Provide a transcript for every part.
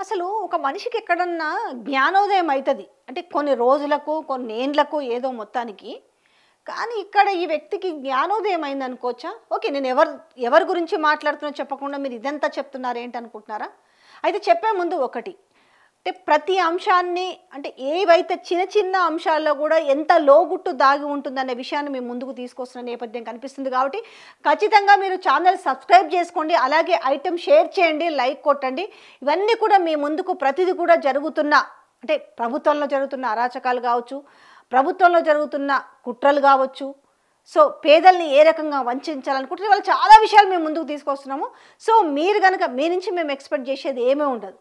అసలు ఒక మనిషికి ఎక్కడన్నా జ్ఞానోదయం అవుతుంది అంటే కొన్ని రోజులకు కొన్ని ఏండ్లకు ఏదో మొత్తానికి. కానీ ఇక్కడ ఈ వ్యక్తికి జ్ఞానోదయం అయింది అనుకోవచ్చా? ఓకే, నేను ఎవరి గురించి మాట్లాడుతున్నా చెప్పకుండా మీరు ఇదంతా చెప్తున్నారు ఏంటి అనుకుంటున్నారా? అయితే చెప్పే ముందు ఒకటి, అంటే ప్రతి అంశాన్ని అంటే ఏవైతే చిన్న చిన్న అంశాల్లో కూడా ఎంత లోగుట్టు దాగి ఉంటుందనే విషయాన్ని మేము ముందుకు తీసుకొస్తున్న నేపథ్యం కనిపిస్తుంది. కాబట్టి ఖచ్చితంగా మీరు ఛానల్ సబ్స్క్రైబ్ చేసుకోండి, అలాగే ఐటెం షేర్ చేయండి, లైక్ కొట్టండి. ఇవన్నీ కూడా మీ ముందుకు ప్రతిదీ కూడా జరుగుతున్న అంటే ప్రభుత్వంలో జరుగుతున్న అరాచకాలు కావచ్చు, ప్రభుత్వంలో జరుగుతున్న కుట్రలు కావచ్చు, సో పేదల్ని ఏ రకంగా వంచాలనుకుంటే వాళ్ళు చాలా విషయాలు మేము ముందుకు తీసుకొస్తున్నాము. సో మీరు కనుక మీ నుంచి మేము ఎక్స్పెక్ట్ చేసేది ఏమీ ఉండదు.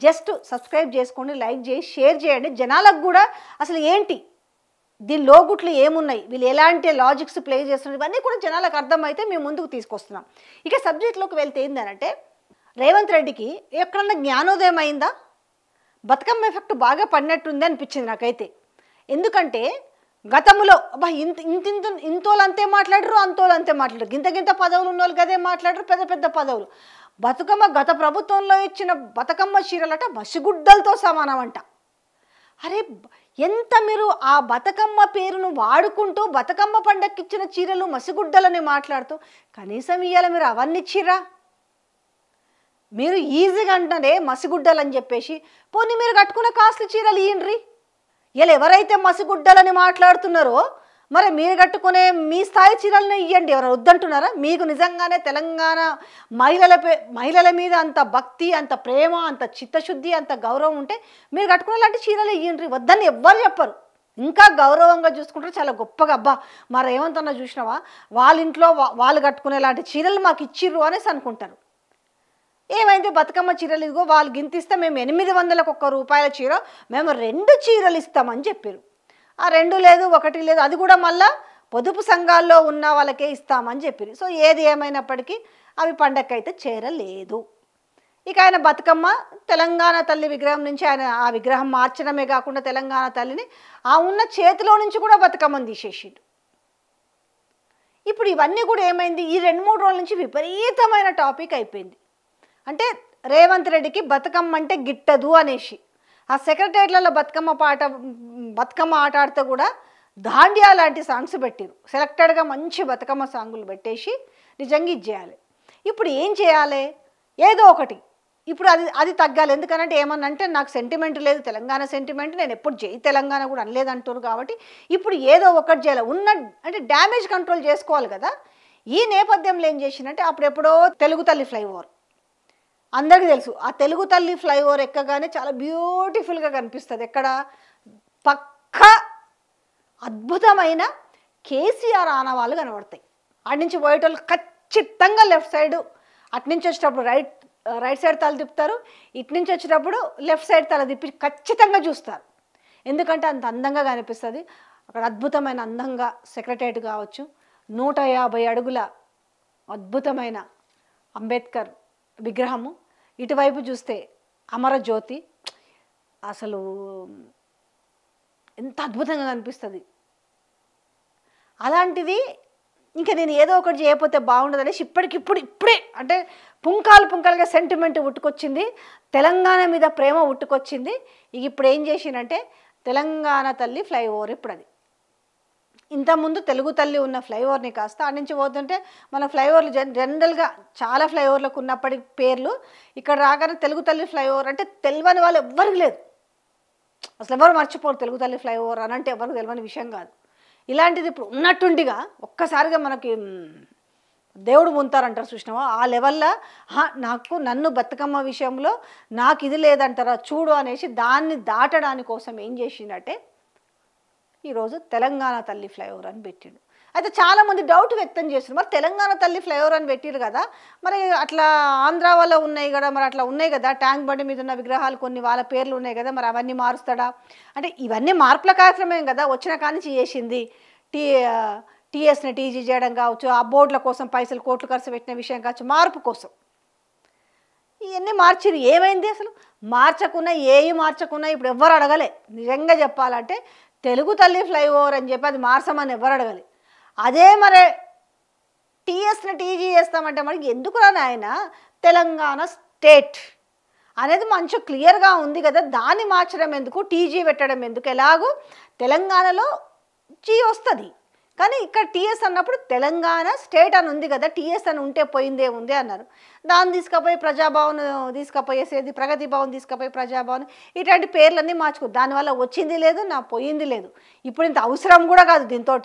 జస్ట్ సబ్స్క్రైబ్ చేసుకోండి, లైక్ చేసి షేర్ చేయండి. జనాలకు కూడా అసలు ఏంటి దీని లోగుట్లు ఏమున్నాయి, వీళ్ళు ఎలాంటి లాజిక్స్ ప్లే చేస్తున్నారు, ఇవన్నీ కూడా జనాలకు అర్థమైతే మేము ముందుకు తీసుకొస్తున్నాం. ఇక సబ్జెక్ట్లోకి వెళ్తే ఏంటంటే, రేవంత్ రెడ్డికి ఎక్కడన్నా జ్ఞానోదయం అయిందా? బతుకమ్మ ఎఫెక్ట్ బాగా పడినట్టుంది అనిపించింది నాకైతే. ఎందుకంటే గతంలో అబ్బా ఇంతోళ్ళు అంతే మాట్లాడరు, అంతోళ్ళు అంతే మాట్లాడరు, గింత పదవులు ఉన్న వాళ్ళు గదే మాట్లాడరు, పెద్ద పెద్ద పదవులు. బతుకమ్మ గత ప్రభుత్వంలో ఇచ్చిన బతుకమ్మ చీరలట మసిగుడ్డలతో సమానం అంట. అరే ఎంత మీరు ఆ బతుకమ్మ పేరును వాడుకుంటూ బతుకమ్మ పండగకి ఇచ్చిన చీరలు మసిగుడ్డలని మాట్లాడుతూ కనీసం ఇయ్యాల మీరు అవన్నీ ఇచ్చిర్రా? మీరు ఈజీగా అంటారే మసిగుడ్డలు అని చెప్పేసి, పోనీ మీరు కట్టుకున్న కాస్ట్లీ చీరలు ఇయ్యండ్రి. ఇలా ఎవరైతే మసిగుడ్డలని మాట్లాడుతున్నారో మరి మీరు కట్టుకునే మీ స్థాయి చీరలను ఇవ్వండి. ఎవరు వద్దంటున్నారా? మీకు నిజంగానే తెలంగాణ మహిళల మీద అంత భక్తి, అంత ప్రేమ, అంత చిత్తశుద్ధి, అంత గౌరవం ఉంటే మీరు కట్టుకునే లాంటి చీరలు ఇవ్వండి, వద్దని ఎవ్వరు చెప్పరు. ఇంకా గౌరవంగా చూసుకుంటారు, చాలా గొప్పగా. అబ్బా మరి ఏమంతన్నా చూసినావా, వాళ్ళ ఇంట్లో వాళ్ళు కట్టుకునే లాంటి చీరలు మాకు ఇచ్చిర్రు అనేసి అనుకుంటారు. ఏమైంది బతుకమ్మ చీరలు ఇదిగో వాళ్ళు గింతిస్తే మేము 800 రూపాయల చీర మేము 2 చీరలు ఇస్తామని చెప్పారు. ఆ 2 లేదు 1 లేదు, అది కూడా మళ్ళా పొదుపు సంఘాల్లో ఉన్న వాళ్ళకే ఇస్తామని చెప్పారు. సో ఏది ఏమైనప్పటికీ అవి పండగకైతే చేరలేదు. ఇక ఆయన బతుకమ్మ తెలంగాణ తల్లి విగ్రహం నుంచి ఆయన ఆ విగ్రహం మార్చడమే కాకుండా తెలంగాణ తల్లిని ఆ ఉన్న చేతిలో నుంచి కూడా బతుకమ్మని తీసేసిండు. ఇప్పుడు ఇవన్నీ కూడా ఏమైంది, ఈ 2-3 రోజుల నుంచి విపరీతమైన టాపిక్ అయిపోయింది. అంటే రేవంత్ రెడ్డికి బతుకమ్మ అంటే గిట్టదు అనేసి ఆ సెక్రటేరియట్లలో బతుకమ్మ ఆట ఆడితే కూడా దాండియా లాంటి సాంగ్స్ పెట్టారు. సెలెక్టెడ్గా మంచి బతుకమ్మ సాంగులు పెట్టేసి నిజంగా ఇది చేయాలి. ఇప్పుడు ఏం చేయాలి? ఏదో ఒకటి ఇప్పుడు అది తగ్గాలి. ఎందుకనంటే ఏమన్నంటే నాకు సెంటిమెంట్ లేదు, తెలంగాణ సెంటిమెంట్, నేను ఎప్పుడు జై తెలంగాణ కూడా అనలేదంటారు. కాబట్టి ఇప్పుడు ఏదో ఒకటి చేయాలి. అంటే డ్యామేజ్ కంట్రోల్ చేసుకోవాలి కదా. ఈ నేపథ్యంలో ఏం చేసిందంటే అప్పుడెప్పుడో తెలుగు తల్లి ఫ్లైఓవర్ అందరికీ తెలుసు. ఆ తెలుగు తల్లి ఫ్లైఓవర్ ఎక్కగానే చాలా బ్యూటిఫుల్గా కనిపిస్తుంది. ఎక్కడ పక్కా అద్భుతమైన కేసీఆర్ ఆనవాళ్ళు కనబడతాయి. అటు నుంచి పోయేటోళ్ళు ఖచ్చితంగా లెఫ్ట్ సైడ్, అటు నుంచి వచ్చేటప్పుడు రైట్ సైడ్ తల తిప్పుతారు, ఇటు నుంచి వచ్చేటప్పుడు లెఫ్ట్ సైడ్ తల తిప్పి ఖచ్చితంగా చూస్తారు. ఎందుకంటే అంత అందంగా కనిపిస్తుంది. అక్కడ అద్భుతమైన అందంగా సెక్రటేరియట్ కావచ్చు, 150 అడుగుల అద్భుతమైన అంబేద్కర్ విగ్రహము, ఇటువైపు చూస్తే అమరజ్యోతి, అసలు ఎంత అద్భుతంగా కనిపిస్తుంది. అలాంటిది ఇంకా నేను ఏదో ఒకటి చేయకపోతే బాగుండదు అనేసి ఇప్పుడే అంటే పుంకాలుగా సెంటిమెంట్ ఉట్టుకొచ్చింది, తెలంగాణ మీద ప్రేమ ఉట్టుకొచ్చింది. ఇప్పుడు ఏం చేసిందంటే తెలంగాణ తల్లి ఫ్లైఓవర్. ఇప్పుడు అది ఇంతకుముందు తెలుగు తల్లి ఉన్న ఫ్లైఓవర్ని కాస్త అటు నుంచి పోతుంటే మన ఫ్లైఓవర్లు జనరల్గా చాలా ఫ్లైఓవర్లకు ఉన్నప్పటి పేర్లు ఇక్కడ రాగానే తెలుగు తల్లి ఫ్లైఓవర్ అంటే తెలియని వాళ్ళు ఎవ్వరికి లేదు. అసలు ఎవరు మర్చిపోరు తెలుగు తల్లి ఫ్లైఓవర్ అని అంటే ఎవరికి తెలియని విషయం కాదు. ఇలాంటిది ఇప్పుడు ఉన్నట్టుండిగా ఒక్కసారిగా మనకి దేవుడు ముంతారంటారు చూసినావా, ఆ లెవెల్లో నన్ను బతుకమ్మ విషయంలో నాకు ఇది లేదంటారా చూడు అనేసి దాన్ని దాటడానికి కోసం ఏం చేసిందంటే ఈరోజు తెలంగాణ తల్లి ఫ్లైఓవర్ అని పెట్టిండు. అయితే చాలామంది డౌట్ వ్యక్తం చేస్తున్నారు, మరి తెలంగాణ తల్లి ఫ్లైఓవర్ అని పెట్టిరు కదా, మరి అట్లా ఆంధ్ర వల్ల ఉన్నాయి కదా, మరి అట్లా ఉన్నాయి కదా ట్యాంక్ బండి మీద ఉన్న విగ్రహాలు కొన్ని వాళ్ళ పేర్లు ఉన్నాయి కదా, మరి అవన్నీ మారుస్తాడా అంటే ఇవన్నీ మార్పుల కార్యక్రమం కదా, వచ్చిన కానించి చేసింది. టీఎస్ని టీజీ చేయడం కావచ్చు, ఆ బోర్డుల కోసం పైసలు కోట్లు ఖర్చు పెట్టిన విషయం కావచ్చు, మార్పు కోసం ఇవన్నీ మార్చిరు. ఏమైంది అసలు? మార్చకున్నా ఇప్పుడు ఎవ్వరు అడగలే. నిజంగా చెప్పాలంటే తెలుగు తల్లి ఫ్లైఓవర్ అని చెప్పి అది మార్చమని ఎవరు అడగాలి. అదే మరి టీఎస్ని టీజీ చేస్తామంటే మనకి ఎందుకు రాని ఆయన తెలంగాణ స్టేట్ అనేది మంచి క్లియర్గా ఉంది కదా, దాన్ని మార్చడం ఎందుకు, టీజీ పెట్టడం ఎందుకు? ఎలాగో తెలంగాణలో జీ వస్తుంది, కానీ ఇక్కడ టీఎస్ అన్నప్పుడు తెలంగాణ స్టేట్ అని ఉంది కదా, టీఎస్ అని ఉంటే పోయిందే ఉంది అన్నారు. దాన్ని తీసుకుపోయి ప్రజాభవన్ తీసుకుపోయేసేది, ప్రగతి భవన్ తీసుకుపోయి ప్రజాభవన్, ఇట్లాంటి పేర్లన్నీ మార్చుకో. దానివల్ల వచ్చింది లేదు, నా పోయింది లేదు. ఇప్పుడు ఇంత అవసరం కూడా కాదు దీంతో.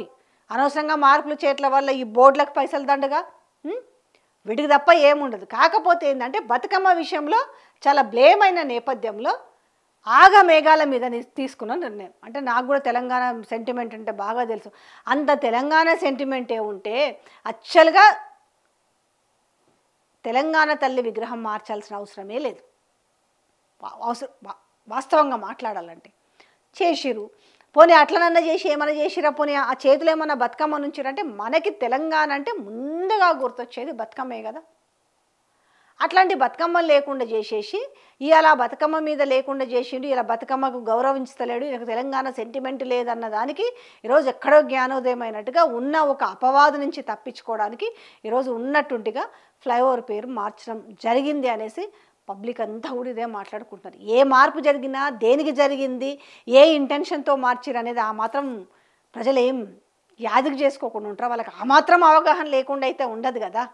అనవసరంగా మార్పులు చేయట్ల వల్ల ఈ బోర్డులకు పైసలు దండగా, వీటికి తప్ప ఏముండదు. కాకపోతే ఏంటంటే బతుకమ్మ విషయంలో చాలా బ్లేమ్ అయిన నేపథ్యంలో ఆగమేఘాల మీద తీసుకున్న నిర్ణయం. అంటే నాకు కూడా తెలంగాణ సెంటిమెంట్ అంటే బాగా తెలుసు. అంత తెలంగాణ సెంటిమెంటే ఉంటే యాక్చువల్గా తెలంగాణ తల్లి విగ్రహం మార్చాల్సిన అవసరమే లేదు. వాస్తవంగా మాట్లాడాలంటే చేసిరు. పోనీ అట్లనన్నా చేసి ఏమైనా చేసిరా, పోనీ ఆ చేతులు ఏమన్నా బతుకమ్మ నుంచిరంటే మనకి తెలంగాణ అంటే ముందుగా గుర్తొచ్చేది బతుకమ్మే కదా. అట్లాంటి బతుకమ్మ లేకుండా చేసేసి ఇలా బతుకమ్మ మీద లేకుండా చేసిండు, ఇలా బతుకమ్మకు గౌరవించలేడు, ఇలా తెలంగాణ సెంటిమెంట్ లేదన్న దానికి ఈరోజు ఎక్కడో జ్ఞానోదయం అయినట్టుగా ఉన్న ఒక అపవాదు నుంచి తప్పించుకోవడానికి ఈరోజు ఉన్నట్టుంటిగా ఫ్లైఓవర్ పేరు మార్చడం జరిగింది అనేసి పబ్లిక్ అంతా కూడా ఇదే మాట్లాడుకుంటున్నారు. ఏ మార్పు జరిగినా దేనికి జరిగింది, ఏ ఇంటెన్షన్తో మార్చిరు అనేది ఆ మాత్రం ప్రజలు ఏం యాదికి చేసుకోకుండా ఉంటారు. వాళ్ళకి ఆ మాత్రం అవగాహన లేకుండా అయితే ఉండదు కదా.